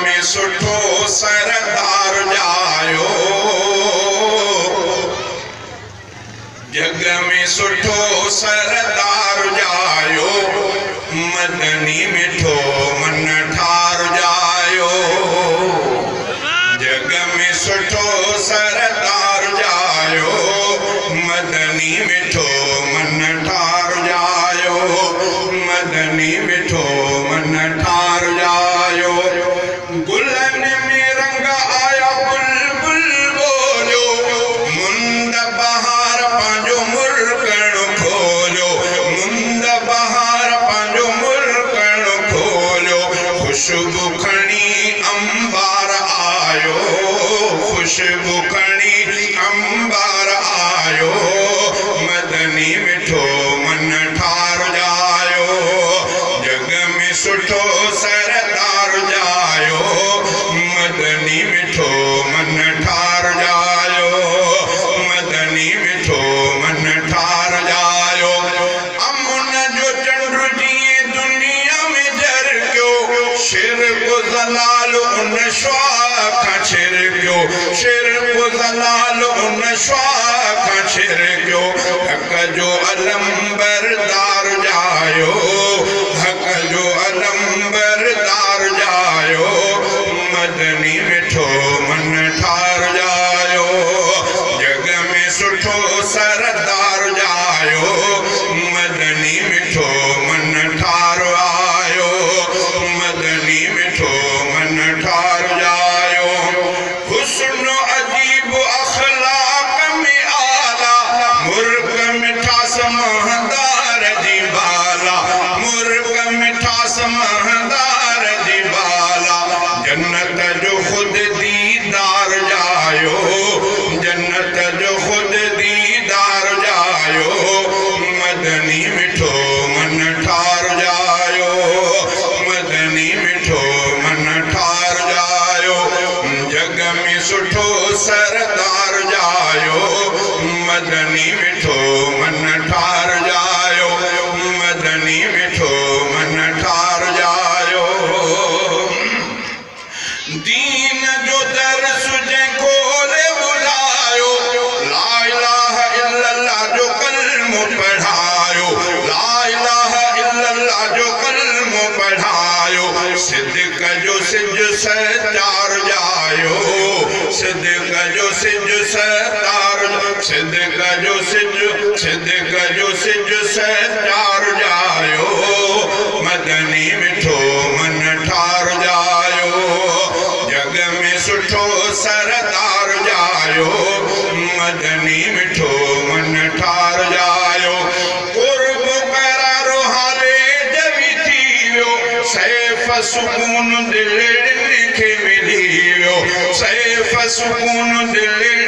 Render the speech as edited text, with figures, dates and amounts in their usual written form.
में सुठो सरदार जायो, जग में सुठो सरदार जायो, मदनी मिठो मन ठार जायो। जग में सुठो सरदार जायो, मदनी मिठो मन ठार जायो, मदनी मिठो मन ठार जायो। गुलन में रंग आया बुलबुल बोलो, मुंद बहार पांजो मुरकण खोलो, मुंद बहार पांजो मुरकण खोलो। खुशबू खणी अंबार आयो, खुशबू खणी अंबार आयो, मदनी मिठो मन ठार जायो। जग में सुठो सरदार जायो, मदनी मिठो मन ठार जायो, मदनी मिठो मन ठार जायो। अमुन जो चंद्र जिए दुनिया में जर क्यों, शेर को जलाल उन श्वाख छिर क्यों, शेर को जलाल उन श्वाख छिर क्यों। हक जो अलम बरदार जायो, हक जो अलम बरदार जायो, मदनी मिठो मन ठार जायो। जग में सुठो सरदार जायो, मदनी मिठो मन ठार आयो, मदनी मिठो मन ठार जायो। हुस्न अजीब अखलाक में आला, मुर्ग मिठास महदार जी बाला, मुर्ग मिठास महदार जी बाला। जन्नत जो खुद दीदार जायो, जन्नत जो खुद दीदार जायो, मदनी मिठो मन ठार जायो, मदनी मिठो मन ठार जायो। जग में सुठो सरदार जायो, मदनी मिठो मन ठार जायो, मदनी मिठो मन ठार जायो। दीन जो दर्स जे खोले बुलायो, ला इलाहा इल्लल्लाह जो कलमो पढ़ायो, ला इलाहा इल्लल्लाह जो कलमो पढ़ायो। सिद्दीक जो सिज सतार जायो, सिद्दीक जो सिज सतार, सिद्दीक जो सिज, सिद्दीक जो सिज सतार जायो, मदनी मिठो मन ठार जायो। जग में सुठो सरदार जायो, मदनी मिठो मन ठार जायो। कुर्ब करारो हाले जवी थी वियो, सैफ सुकून दिल खे मिली वियो, सैफ सुकून दिल